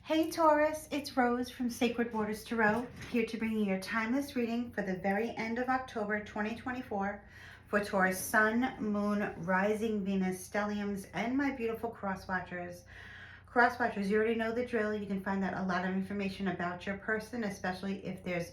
Hey Taurus, it's Rose from Sacred Waters Tarot, here to bring you your timeless reading for the very end of October 2024 for Taurus Sun, Moon, Rising, Venus, Stelliums, and my beautiful cross-watchers. Cross-watchers, you already know the drill. You can find out a lot of information about your person, especially if there's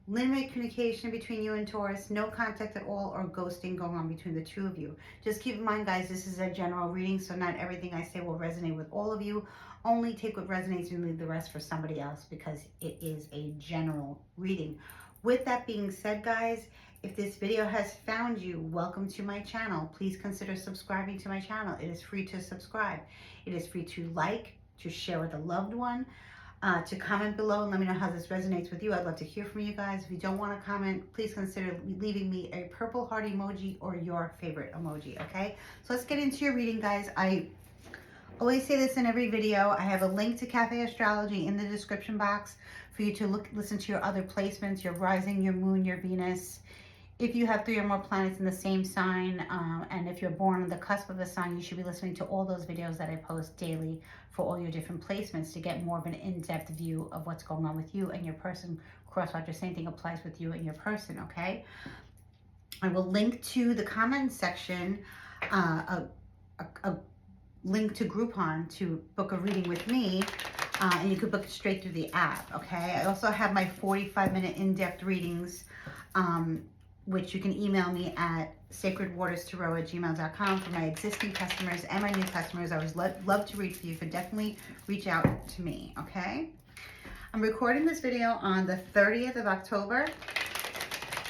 limited communication between you and Taurus, no contact at all, or ghosting going on between the two of you. Just keep in mind, guys, this is a general reading, so not everything I say will resonate with all of you. Only take what resonates and leave the rest for somebody else, because it is a general reading. With that being said, guys, if this video has found you, welcome to my channel. Please consider subscribing to my channel. It is free to subscribe. It is free to like, to share with a loved one, to comment below and let me know how this resonates with you. I'd love to hear from you guys. If you don't want to comment, please consider leaving me a purple heart emoji or your favorite emoji, okay? So let's get into your reading, guys. I always say this in every video. I have a link to Cafe Astrology in the description box for you to listen to your other placements, your rising, your moon, your Venus. If you have 3 or more planets in the same sign, and if you're born on the cusp of a sign, you should be listening to all those videos that I post daily for all your different placements to get more of an in-depth view of what's going on with you and your person. Crosswatcher, same thing applies with you and your person, okay? I will link to the comment section, a link to Groupon to book a reading with me, and you could book it straight through the app, okay? I also have my 45-minute in-depth readings, which you can email me at sacredwaterstarot@gmail.com for my existing customers and my new customers. I would love to read for you. You could definitely reach out to me, okay? I'm recording this video on the 30th of October.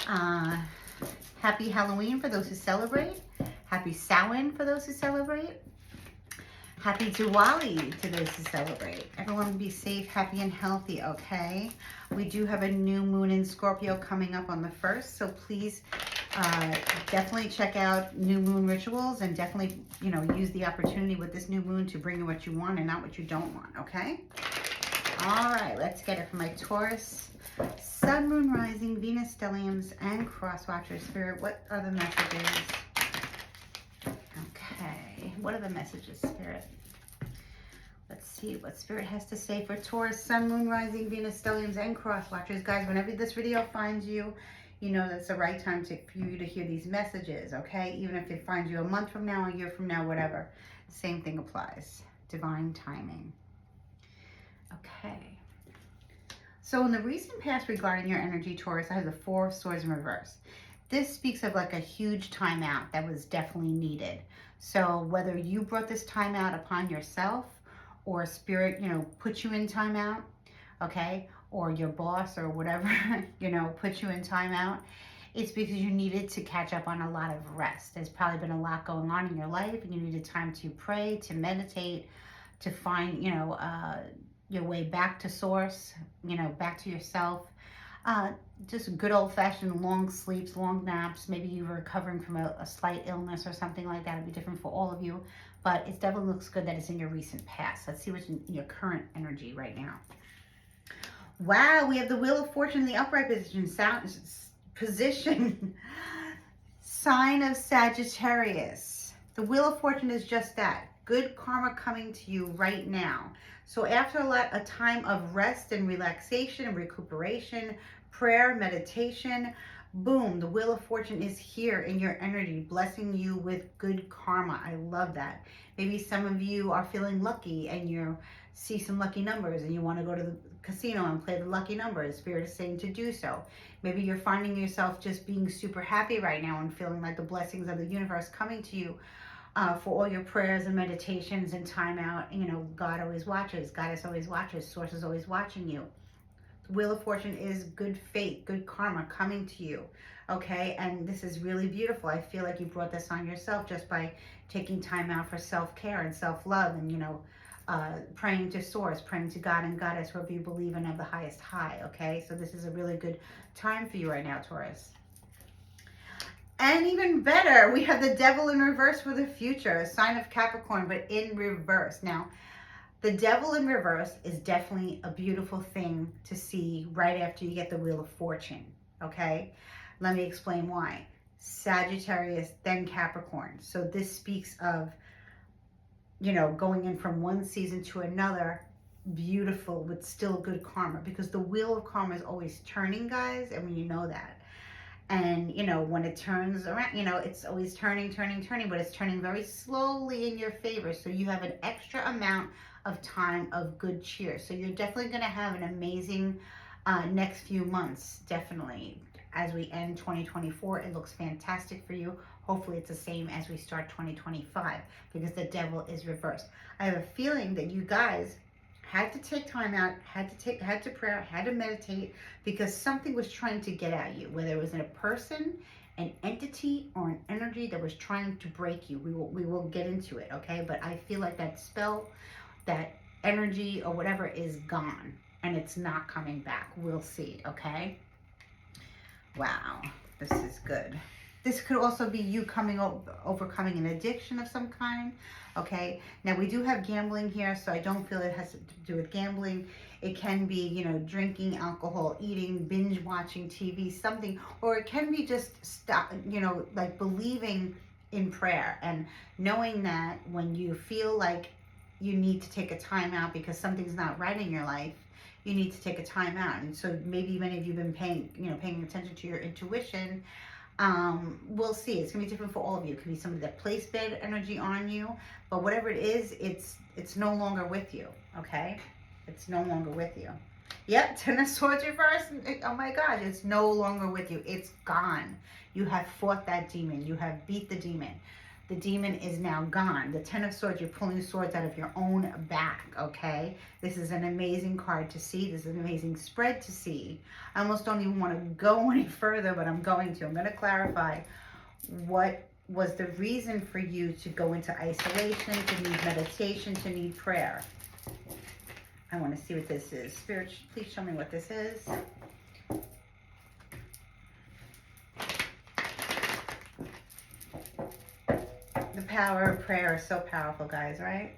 Happy Halloween for those who celebrate. Happy Samhain for those who celebrate. Happy Diwali to those who celebrate. Everyone be safe, happy, and healthy, okay? We do have a new moon in Scorpio coming up on the 1st, so please definitely check out new moon rituals and definitely, use the opportunity with this new moon to bring you what you want and not what you don't want, okay? All right, let's get it for my Taurus, Sun, Moon, Rising, Venus, Stelliums, and Crosswatcher Spirit. What are the messages? Okay, what are the messages, Spirit? Let's see what Spirit has to say for Taurus, Sun, Moon, Rising, Venus, Stelliums, and Crosswatchers. Guys, whenever this video finds you, you know that's the right time for you to hear these messages, okay? Even if it finds you a month from now, a year from now, whatever. Same thing applies. Divine timing. Okay. So in the recent past regarding your energy, Taurus, I have the 4 of Swords in reverse. This speaks of like a huge timeout that was definitely needed. So whether you brought this timeout upon yourself or Spirit, put you in timeout, okay, or your boss or whatever, put you in timeout, it's because you needed to catch up on a lot of rest. There's probably been a lot going on in your life and you needed time to pray, to meditate, to find, your way back to source, back to yourself. Just good old-fashioned long sleeps, long naps. Maybe you were recovering from a slight illness or something like that. It'd be different for all of you, but it definitely looks good that it's in your recent past. Let's see what's in your current energy right now. Wow, we have the Wheel of Fortune in the upright position. Sign of Sagittarius. The Wheel of Fortune is just that. Good karma coming to you right now. So after a time of rest and relaxation and recuperation, prayer, meditation, boom, the Wheel of Fortune is here in your energy, blessing you with good karma. I love that. Maybe some of you are feeling lucky and you see some lucky numbers and you want to go to the casino and play the lucky numbers. Spirit is saying to do so. Maybe you're finding yourself just being super happy right now and feeling like the blessings of the universe coming to you. For all your prayers and meditations and time out. God always watches. Goddess always watches. Source is always watching you. The Wheel of Fortune is good fate, good karma coming to you. Okay, and this is really beautiful. I feel like you brought this on yourself just by taking time out for self-care and self-love and, praying to Source, praying to God and Goddess, whoever you believe in, of the highest high. Okay, so this is a really good time for you right now, Taurus. And even better, we have the Devil in reverse for the future, a sign of Capricorn, but in reverse. Now, the Devil in reverse is definitely a beautiful thing to see right after you get the Wheel of Fortune, okay? Let me explain why. Sagittarius, then Capricorn. So this speaks of, going in from one season to another beautiful with still good karma, because the wheel of karma is always turning, guys, and when you know that. And you know, when it turns around, you know, it's always turning, turning, turning, but it's turning very slowly in your favor. So you have an extra amount of time of good cheer. So you're definitely going to have an amazing next few months, definitely. As we end 2024, it looks fantastic for you. Hopefully it's the same as we start 2025, because the devil is reversed. I have a feeling that you guys had to take time out, had to prayer, had to meditate, because something was trying to get at you, whether it was in a person, an entity, or an energy that was trying to break you. We will get into it, okay? But I feel like that spell, that energy or whatever is gone, and it's not coming back. We'll see, okay? Wow, this is good. This could also be you overcoming an addiction of some kind, okay? Now, we do have gambling here, so I don't feel it has to do with gambling. It can be, you know, drinking alcohol, eating, binge watching TV, something, or it can be just stop, you know, like believing in prayer and knowing that when you feel like you need to take a time out because something's not right in your life, you need to take a time out. And so maybe many of you have been paying attention to your intuition. We'll see. It's gonna be different for all of you. It could be somebody that placed bad energy on you, but whatever it is, it's no longer with you. Okay, it's no longer with you. Yep, Ten of Swords reversed. Oh my God, it's no longer with you. It's gone. You have fought that demon. You have beat the demon. The demon is now gone. The Ten of Swords, you're pulling swords out of your own back, okay? This is an amazing card to see. This is an amazing spread to see. I almost don't even want to go any further, but I'm going to. I'm going to clarify what was the reason for you to go into isolation, to need meditation, to need prayer. I want to see what this is. Spirit, please show me what this is. The power of prayer is so powerful, guys, right?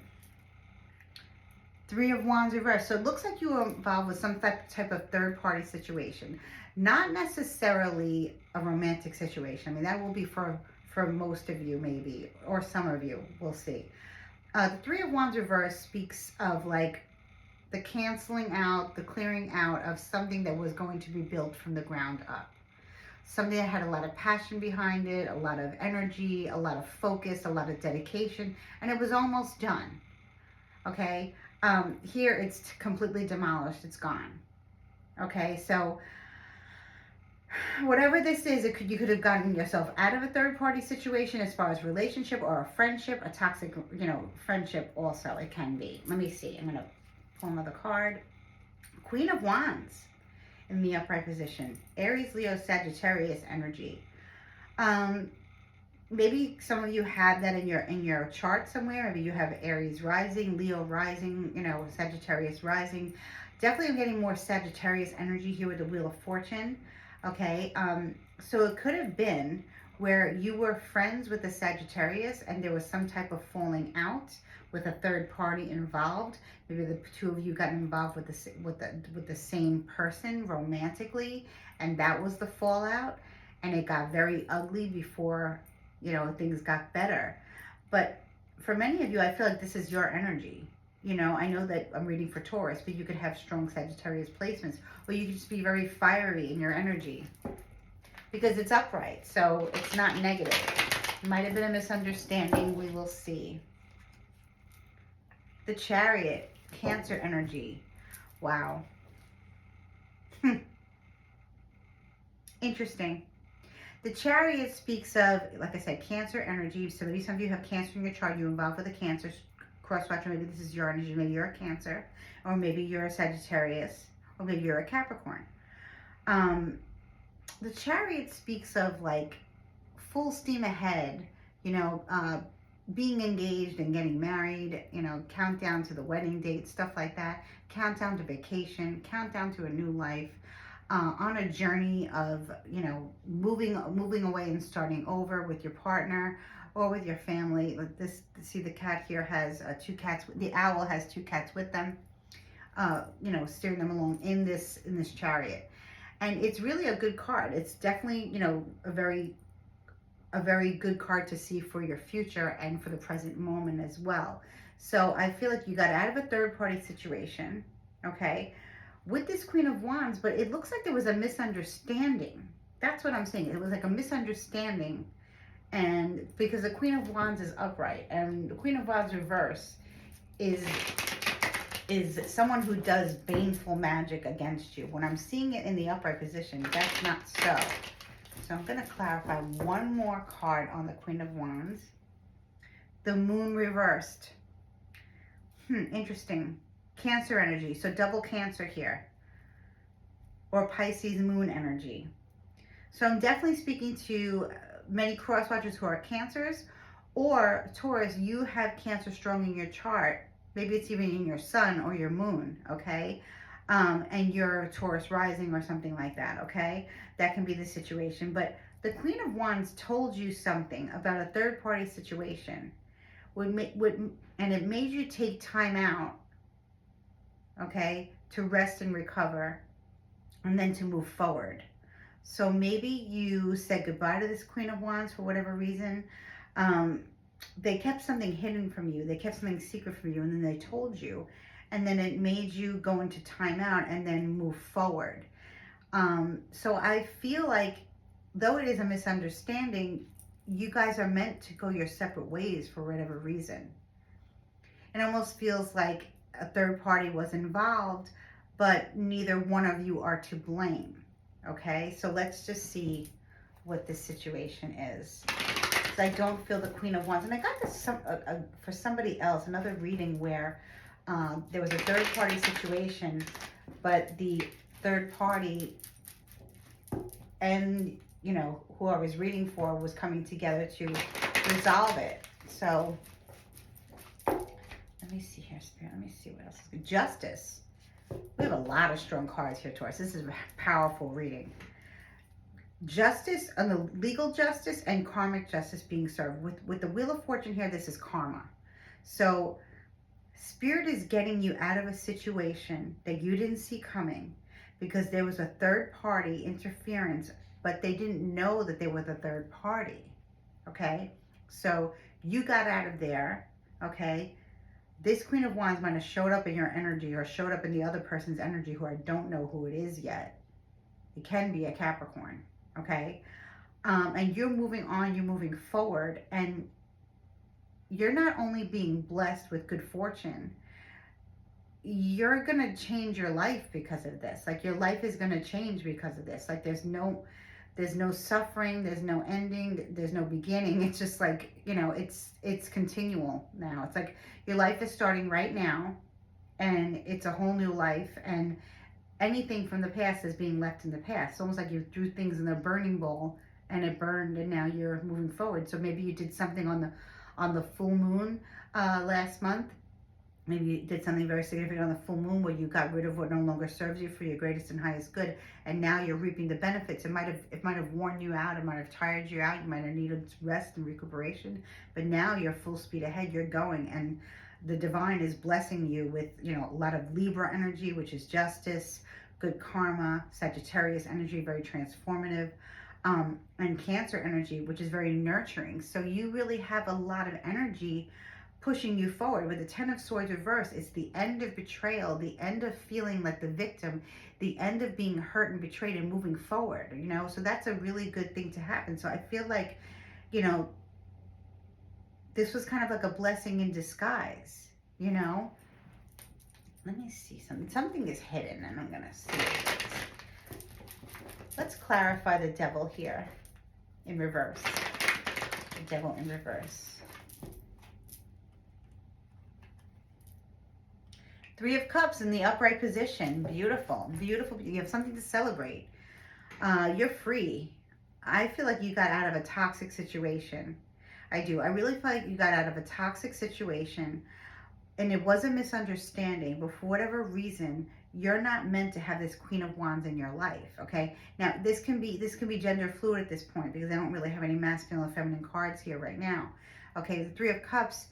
Three of Wands reversed. So it looks like you were involved with some type of third-party situation. Not necessarily a romantic situation. I mean, that will be for most of you, maybe, or some of you. We'll see. The Three of Wands reversed speaks of, like, the canceling out, the clearing out of something that was going to be built from the ground up. Something that had a lot of passion behind it, a lot of energy, a lot of focus, a lot of dedication, and it was almost done. Okay? Here it's completely demolished. It's gone. Okay? So whatever this is, you could have gotten yourself out of a third-party situation as far as relationship or a friendship, a toxic, friendship also. It can be. Let me see. I'm going to pull another card. Queen of Wands in the upright position. Aries, Leo, Sagittarius energy. Maybe some of you have that in your chart somewhere. Maybe you have Aries rising, Leo rising, Sagittarius rising. Definitely I'm getting more Sagittarius energy here with the Wheel of Fortune. Okay, so it could have been where you were friends with the Sagittarius and there was some type of falling out with a third party involved. Maybe the two of you got involved with the same person romantically, and that was the fallout, and it got very ugly before things got better. But for many of you, I feel like this is your energy. I know that I'm reading for Taurus, but you could have strong Sagittarius placements, or you could just be very fiery in your energy because it's upright, so it's not negative. It might have been a misunderstanding. We will see. The Chariot, Cancer energy. Wow. Interesting. The Chariot speaks of, like I said, Cancer energy. So maybe some of you have Cancer in your chart. You're involved with a Cancer cross-watcher. Maybe this is your energy. Maybe you're a Cancer, or maybe you're a Sagittarius, or maybe you're a Capricorn. The Chariot speaks of like full steam ahead, being engaged and getting married, countdown to the wedding date, stuff like that, countdown to vacation, countdown to a new life, on a journey of, moving away and starting over with your partner or with your family. Like this, see the cat here has two cats, the owl has two cats with them, steering them along in this chariot. And it's really a good card. It's definitely, a very good card to see for your future and for the present moment as well. So I feel like you got out of a third party situation, okay, with this Queen of Wands, but it looks like there was a misunderstanding. That's what I'm saying. It was like a misunderstanding. And because the Queen of Wands is upright and the Queen of Wands reverse is someone who does baneful magic against you. When I'm seeing it in the upright position, that's not so. So I'm going to clarify one more card on the Queen of Wands. The Moon reversed. Interesting. Cancer energy. So double Cancer here. Or Pisces Moon energy. So I'm definitely speaking to many cross watchers who are Cancers, or Taurus, you have Cancer strong in your chart. Maybe it's even in your sun or your moon, okay? And you're Taurus rising or something like that, okay? That can be the situation. But the Queen of Wands told you something about a third party situation, and it made you take time out, okay, to rest and recover, and then to move forward. So maybe you said goodbye to this Queen of Wands for whatever reason. They kept something hidden from you. They kept something secret from you, and then they told you. And then it made you go into timeout and then move forward. So I feel like, though it is a misunderstanding, you guys are meant to go your separate ways for whatever reason. It almost feels like a third party was involved, but neither one of you are to blame. Okay, so let's just see what this situation is. I don't feel the Queen of Wands. And I got this for somebody else, another reading where there was a third party situation, but the third party and, you know, who I was reading for was coming together to resolve it. So let me see here, Spirit. Let me see what else. Justice. We have a lot of strong cards here, Taurus. This is a powerful reading. Justice, and the legal justice and karmic justice being served. With the Wheel of Fortune here, this is karma. So Spirit is getting you out of a situation that you didn't see coming because there was a third party interference, but they didn't know that they were the third party. Okay? So you got out of there. Okay? This Queen of Wands might have showed up in your energy or showed up in the other person's energy who I don't know who it is yet. It can be a Capricorn. Okay? And you're moving on, you're moving forward, and you're not only being blessed with good fortune, you're going to change your life because of this. Like, your life is going to change because of this. Like, there's no suffering, there's no ending, there's no beginning. It's just like, you know, it's continual now. It's like your life is starting right now, and it's a whole new life, and anything from the past is being left in the past. It's almost like you threw things in the burning bowl and it burned, and now you're moving forward. So maybe you did something on the full moon last month. Maybe you did something very significant on the full moon where you got rid of what no longer serves you for your greatest and highest good, and now you're reaping the benefits. It might have worn you out. It might have tired you out. You might have needed rest and recuperation, but now you're full speed ahead. You're going, and the divine is blessing you with, you know, a lot of Libra energy, which is justice, good karma, Sagittarius energy, very transformative, and Cancer energy, which is very nurturing. So you really have a lot of energy pushing you forward. With the Ten of Swords reverse, it's the end of betrayal, the end of feeling like the victim, the end of being hurt and betrayed and moving forward, you know. So that's a really good thing to happen. So I feel like, you know, this was kind of like a blessing in disguise, you know. Let me see something. Something is hidden, and I'm going to see what it is. Let's clarify the Devil here in reverse. The Devil in reverse. Three of Cups in the upright position. Beautiful. Beautiful. You have something to celebrate. You're free. I feel like you got out of a toxic situation. I do. I really feel like you got out of a toxic situation, and it was a misunderstanding, but for whatever reason, you're not meant to have this Queen of Wands in your life, okay? Now, this can be gender fluid at this point because I don't really have any masculine or feminine cards here right now. Okay, the Three of Cups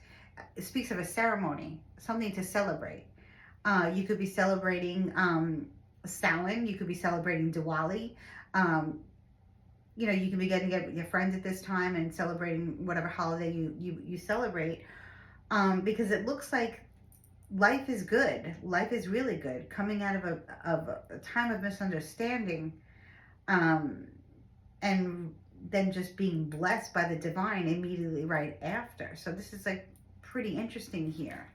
speaks of a ceremony, something to celebrate. You could be celebrating Samhain, you could be celebrating Diwali. You know, you can be getting together with your friends at this time and celebrating whatever holiday you celebrate. because it looks like life is good. Life is really good. Coming out of a time of misunderstanding, um, and then just being blessed by the divine immediately right after. So this is like pretty interesting here.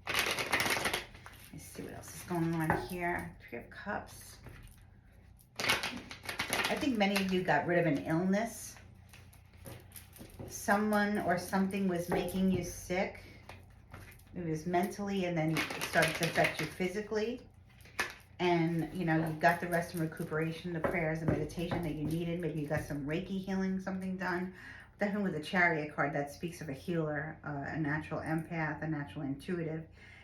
Let's see what else is going on here. Three of Cups. I think many of you got rid of an illness. Someone or something was making you sick. It was mentally, and then it started to affect you physically. And, you know, you got the rest and recuperation, the prayers, the meditation that you needed. Maybe you got some Reiki healing, something done. Definitely with the Chariot card, that speaks of a healer, a natural empath, a natural intuitive,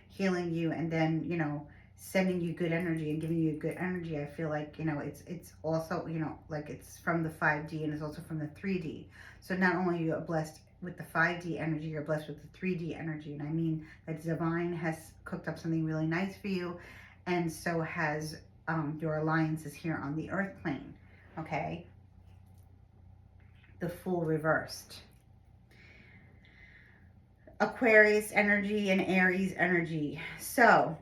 healing you, and then, you know, sending you good energy and giving you good energy. I feel like, you know, it's also, you know, like it's from the 5D and it's also from the 3D. So not only are you blessed with the 5D energy, you're blessed with the 3D energy. And I mean that divine has cooked up something really nice for you, and so has your alliances here on the earth plane. Okay, the Fool reversed. Aquarius energy and Aries energy. So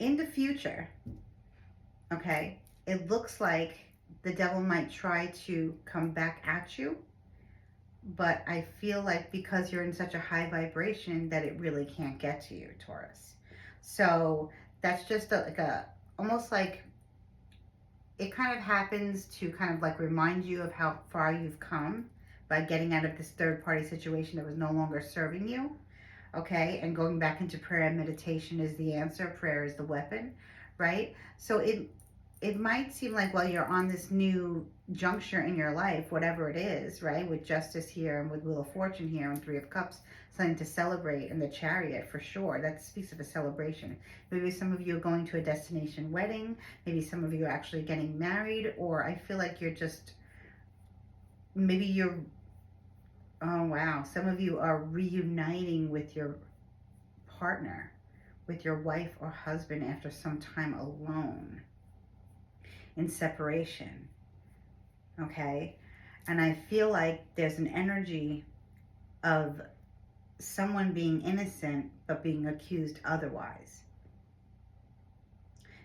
in the future, okay, it looks like the devil might try to come back at you, but I feel like because you're in such a high vibration that it really can't get to you, Taurus. So that's just like a, almost like, it kind of happens to kind of like remind you of how far you've come by getting out of this third party situation that was no longer serving you. Okay, and going back into prayer and meditation is the answer. Prayer is the weapon, right? So it might seem like, well, you're on this new juncture in your life, whatever it is, right? With Justice here and with Wheel of Fortune here and Three of Cups, something to celebrate, and the Chariot for sure. That speaks of a celebration. Maybe some of you are going to a destination wedding. Maybe some of you are actually getting married, or I feel like you're just, maybe you're, oh wow, some of you are reuniting with your partner, with your wife or husband after some time alone, in separation, okay? And I feel like there's an energy of someone being innocent but being accused otherwise.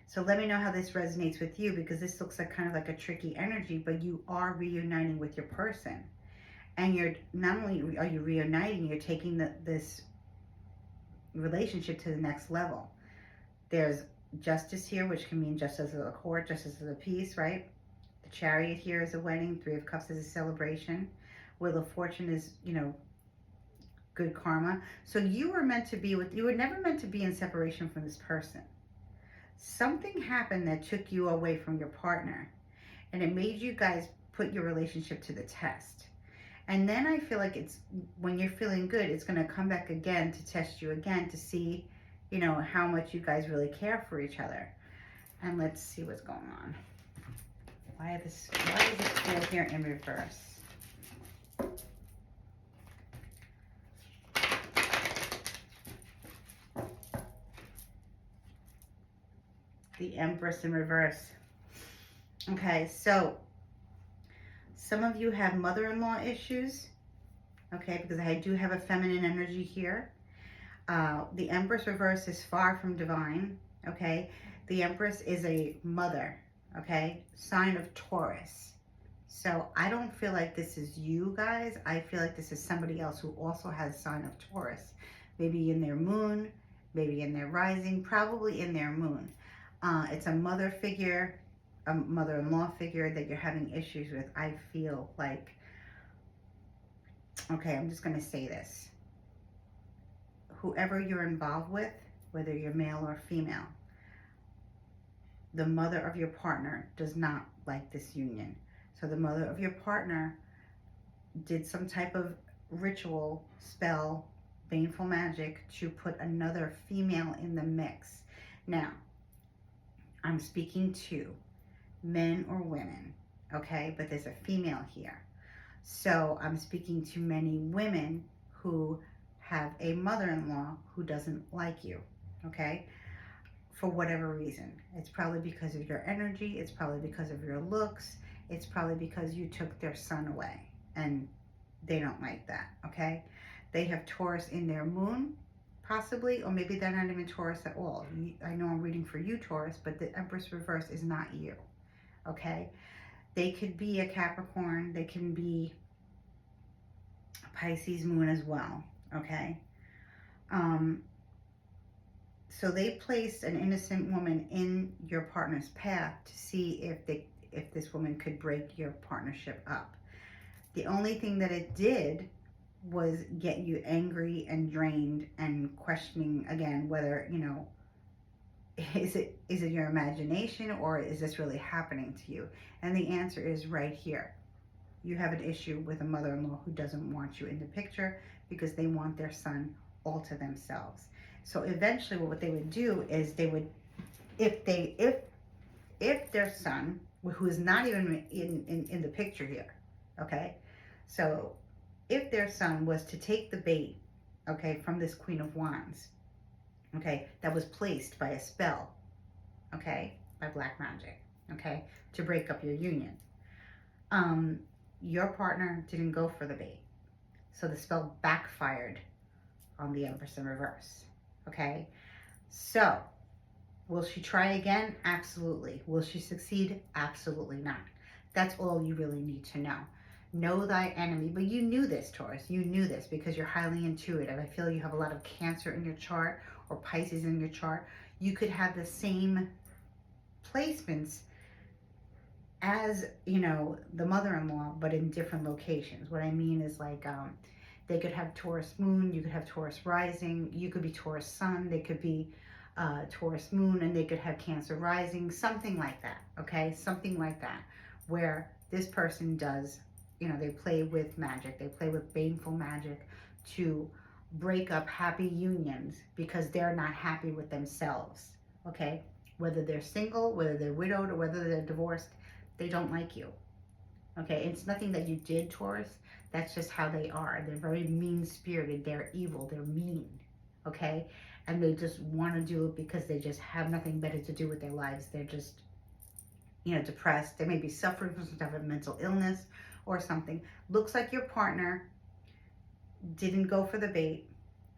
So let me know how this resonates with you, because this looks like kind of like a tricky energy, but you are reuniting with your person. And you're, not only are you reuniting, you're taking this relationship to the next level. There's Justice here, which can mean justice of the court, justice of the peace, right? The Chariot here is a wedding. Three of Cups is a celebration. Wheel of Fortune is, you know, good karma. So you were meant to be with, you were never meant to be in separation from this person. Something happened that took you away from your partner, and it made you guys put your relationship to the test. And then I feel like it's, when you're feeling good, it's going to come back again to test you again to see, you know, how much you guys really care for each other. And let's see what's going on. Why is this Fool here in reverse? The Empress in reverse. Okay, so some of you have mother-in-law issues, okay, because I do have a feminine energy here. The Empress reverse is far from divine, okay? The Empress is a mother, okay? Sign of Taurus. So I don't feel like this is you guys. I feel like this is somebody else who also has sign of Taurus. Maybe in their moon, maybe in their rising, probably in their moon. It's a mother figure, a mother-in-law figure that you're having issues with. I feel like, okay, I'm just going to say this. Whoever you're involved with, whether you're male or female, the mother of your partner does not like this union. So the mother of your partner did some type of ritual, spell, baneful magic to put another female in the mix. Now, I'm speaking to men or women, okay? But there's a female here. So I'm speaking to many women who have a mother-in-law who doesn't like you, okay? For whatever reason. It's probably because of your energy. It's probably because of your looks. It's probably because you took their son away. And They don't like that, okay? They have Taurus in their moon, possibly, or maybe they're not even Taurus at all. I know I'm reading for you, Taurus, but the Empress reverse is not you, okay? They could be a Capricorn. They can be a Pisces moon as well, okay? Um, so they placed an innocent woman in your partner's path to see if this woman could break your partnership up. The only thing that it did was get you angry and drained and questioning again whether, is it your imagination or is this really happening to you? And the answer is right here. You have an issue with a mother-in-law who doesn't want you in the picture because they want their son all to themselves. So eventually what they would do is they would, if their son, who is not even in the picture here, okay? So if their son was to take the bait, okay, from this Queen of Wands, okay, that was placed by a spell, okay, by black magic, okay, to break up your union, your partner didn't go for the bait. So the spell backfired on the Empress in reverse, okay? So will she try again? Absolutely. Will she succeed? Absolutely not. That's all you really need to know. Know thy enemy. But you knew this, Taurus. You knew this because you're highly intuitive. I feel you have a lot of Cancer in your chart or Pisces in your chart. You could have the same placements as, the mother-in-law, but in different locations. What I mean is like, they could have Taurus moon, you could have Taurus rising, you could be Taurus sun, they could be Taurus moon, and they could have Cancer rising, something like that, okay? Something like that, where this person does, they play with magic, they play with baneful magic to break up happy unions because they're not happy with themselves, okay? Whether they're single, whether they're widowed, or whether they're divorced, they don't like you, okay? It's nothing that you did, Taurus. That's just how they are. They're very mean-spirited. They're evil. They're mean, okay? And they just want to do it because they just have nothing better to do with their lives. They're just, depressed. They may be suffering from some type of mental illness or something. Looks like your partner didn't go for the bait,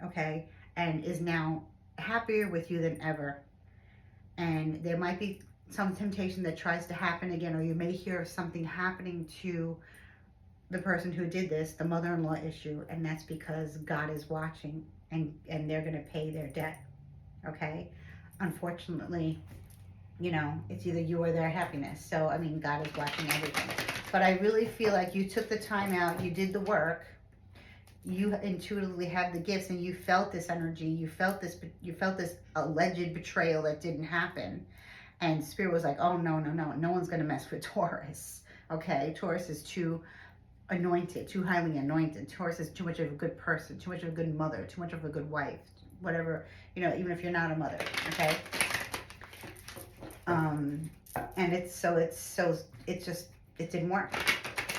okay? And is now happier with you than ever. And there might be some temptation that tries to happen again, or you may hear of something happening to the person who did this, the mother-in-law issue, and that's because God is watching and they're going to pay their debt, okay? Unfortunately, it's either you or their happiness. So, God is watching everything. But I really feel like you took the time out, you did the work, you intuitively have the gifts, and you felt this energy, you felt this alleged betrayal that didn't happen. And Spirit was like, oh, no one's going to mess with Taurus, okay? Taurus is too anointed, too highly anointed. Taurus is too much of a good person, too much of a good mother, too much of a good wife, whatever, even if you're not a mother, okay? And it didn't work.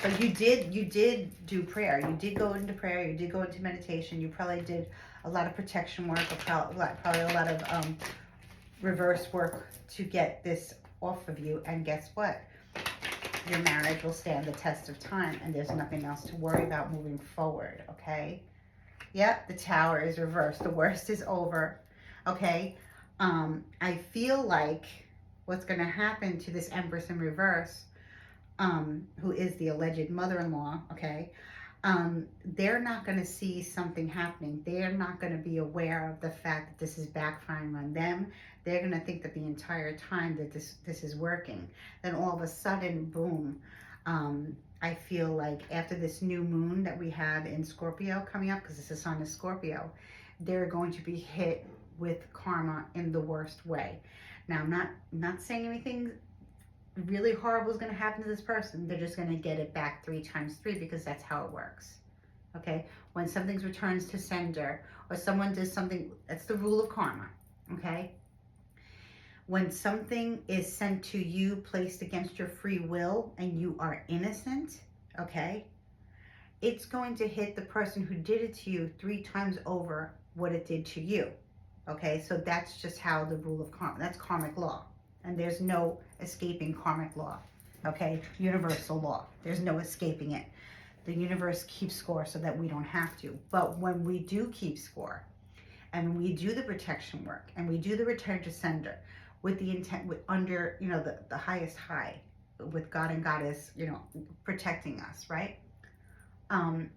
But you did do prayer. You did go into prayer. You did go into meditation. You probably did a lot of protection work, or probably a lot of reverse work to get this off of you. And guess what? Your marriage will stand the test of time, and there's nothing else to worry about moving forward, okay? Yep, the Tower is reversed. The worst is over, okay? I feel like what's going to happen to this Empress in reverse, who is the alleged mother-in-law, okay? They're not going to see something happening. They're not going to be aware of the fact that this is backfiring on them. They're going to think that the entire time that this is working. Then all of a sudden, boom, I feel like after this new moon that we have in Scorpio coming up, because this is sun is Scorpio, they're going to be hit with karma in the worst way. Now, I'm not saying anything really horrible is going to happen to this person. They're just going to get it back 3 times 3 because that's how it works. Okay? When something returns to sender, or someone does something, that's the rule of karma. Okay? When something is sent to you placed against your free will and you are innocent, okay, it's going to hit the person who did it to you 3 times over what it did to you. Okay? So that's just how the rule of karma, that's karmic law. And there's no escaping karmic law, okay? Universal law. There's no escaping it. The universe keeps score so that we don't have to. But when we do keep score, and when we do the protection work, and we do the return to sender with the intent, with under, you know, the highest high, with God and Goddess, you know, protecting us, right?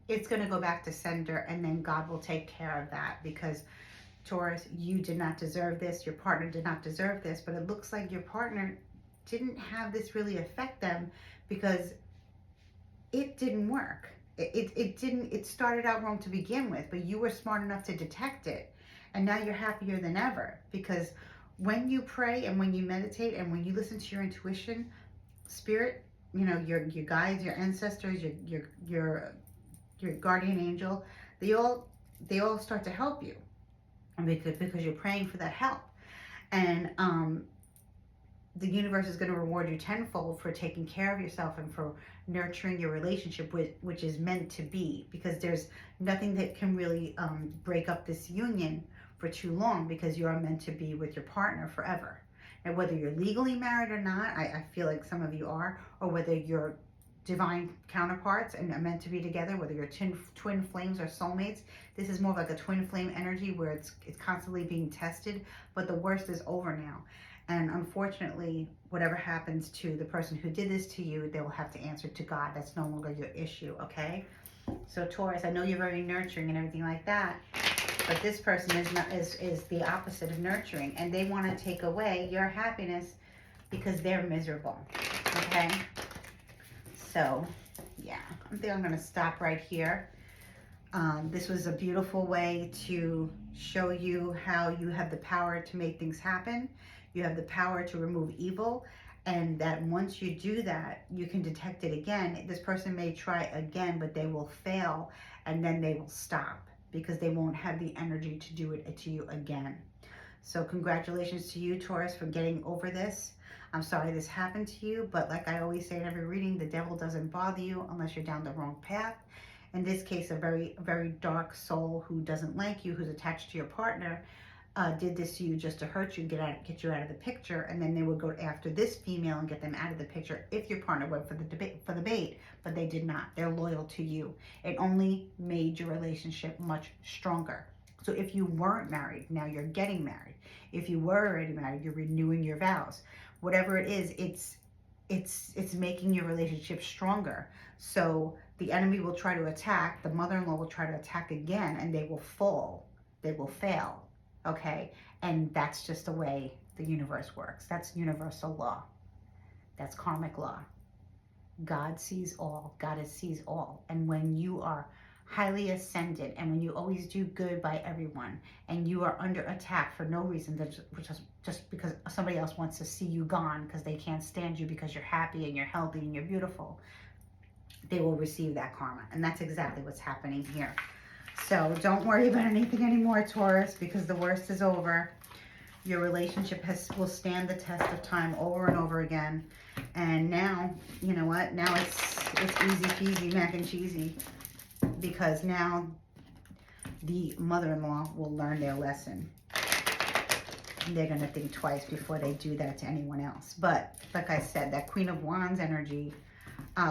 It's going to go back to sender, and then God will take care of that, because Taurus, you did not deserve this. Your partner did not deserve this, but it looks like your partner didn't have this really affect them, because it didn't work. It didn't, it started out wrong to begin with, but you were smart enough to detect it. And now you're happier than ever, because when you pray and when you meditate and when you listen to your intuition, spirit, you know, your guides, your ancestors, your guardian angel, they all start to help you, because you're praying for that help. And the universe is going to reward you tenfold for taking care of yourself and for nurturing your relationship, which is meant to be, because there's nothing that can really break up this union for too long, because you are meant to be with your partner forever. And whether you're legally married or not, I feel like some of you are, or whether you're divine counterparts and are meant to be together, whether you're twin flames or soulmates, this is more of like a twin flame energy where it's constantly being tested, but the worst is over now. And unfortunately, whatever happens to the person who did this to you, they will have to answer to God. That's no longer your issue, okay? So Taurus, I know you're very nurturing and everything like that, but this person is the opposite of nurturing, and they want to take away your happiness because they're miserable, okay? So, yeah, I think I'm going to stop right here. This was a beautiful way to show you how you have the power to make things happen. You have the power to remove evil, and that once you do that, you can detect it again. This person may try again, but they will fail, and then they will stop, because they won't have the energy to do it to you again. So congratulations to you, Taurus, for getting over this. I'm sorry this happened to you, but like I always say in every reading, the devil doesn't bother you unless you're down the wrong path. In this case, a very, very dark soul who doesn't like you, who's attached to your partner, did this to you just to hurt you, get you out of the picture, and then they would go after this female and get them out of the picture if your partner went for the bait, but they did not. They're loyal to you. It only made your relationship much stronger. So if you weren't married, now you're getting married. If you were already married, you're renewing your vows. Whatever it is, it's making your relationship stronger. So the enemy will try to attack, the mother-in-law will try to attack again, and they will fall. They will fail. Okay, and that's just the way the universe works. That's universal law. That's karmic law. God sees all. God sees all. And when you are highly ascended, and when you always do good by everyone, and you are under attack for no reason, just because somebody else wants to see you gone because they can't stand you because you're happy and you're healthy and you're beautiful, they will receive that karma. And that's exactly what's happening here. So don't worry about anything anymore, Taurus, because the worst is over. Your relationship will stand the test of time over and over again. And now, you know what? Now it's easy peasy, mac and cheesy, because now the mother-in-law will learn their lesson. And they're going to think twice before they do that to anyone else. But like I said, that Queen of Wands energy,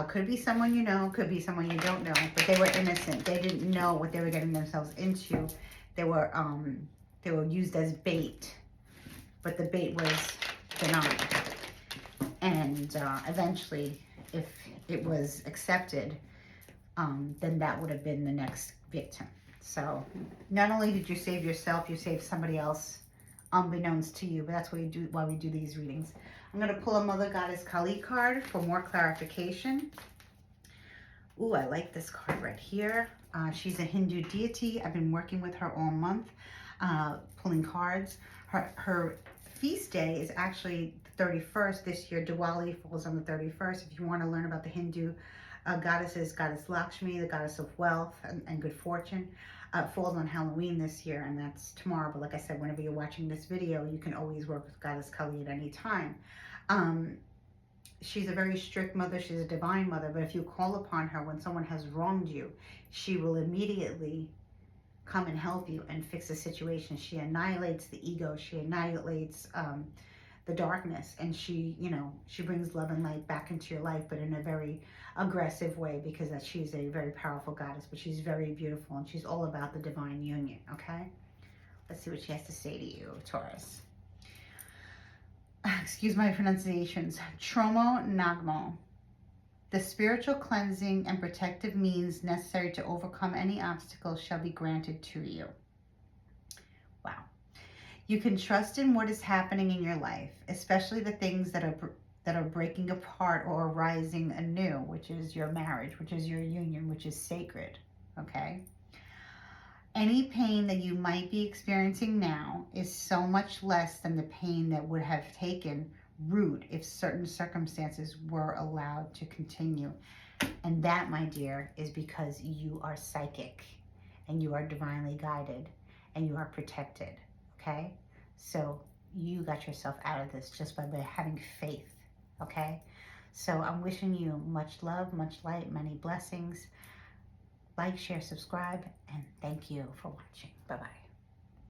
could be someone you know, could be someone you don't know, but they were innocent. They didn't know what they were getting themselves into. They were used as bait, but the bait was denied. And eventually, if it was accepted, then that would have been the next victim. So not only did you save yourself, you saved somebody else, unbeknownst to you. But that's why we do these readings. I'm going to pull a Mother Goddess Kali card for more clarification. Ooh, I like this card right here. She's a Hindu deity. I've been working with her all month, pulling cards. Her feast day is actually the 31st this year. Diwali falls on the 31st. If you want to learn about the Hindu goddesses, Goddess Lakshmi, the goddess of wealth and good fortune, falls on Halloween this year, and that's tomorrow. But like I said, whenever you're watching this video, you can always work with Goddess Kali at any time. She's a very strict mother. She's a divine mother, but if you call upon her when someone has wronged you, she will immediately come and help you and fix the situation. She annihilates the ego. She annihilates the darkness, and she, you know, she brings love and light back into your life, but in a very aggressive way, because that she's a very powerful goddess, but she's very beautiful, and she's all about the divine union. Okay, let's see what she has to say to you, Taurus. Excuse my pronunciations. Tromo Nagmo. The spiritual cleansing and protective means necessary to overcome any obstacles shall be granted to you. Wow. You can trust in what is happening in your life, especially the things that are breaking apart or arising anew, which is your marriage, which is your union, which is sacred. Okay? Any pain that you might be experiencing now is so much less than the pain that would have taken root if certain circumstances were allowed to continue. And that, my dear, is because you are psychic and you are divinely guided and you are protected. Okay, so you got yourself out of this just by having faith. Okay, so I'm wishing you much love, much light, many blessings. Like, share, subscribe, and thank you for watching. Bye-bye.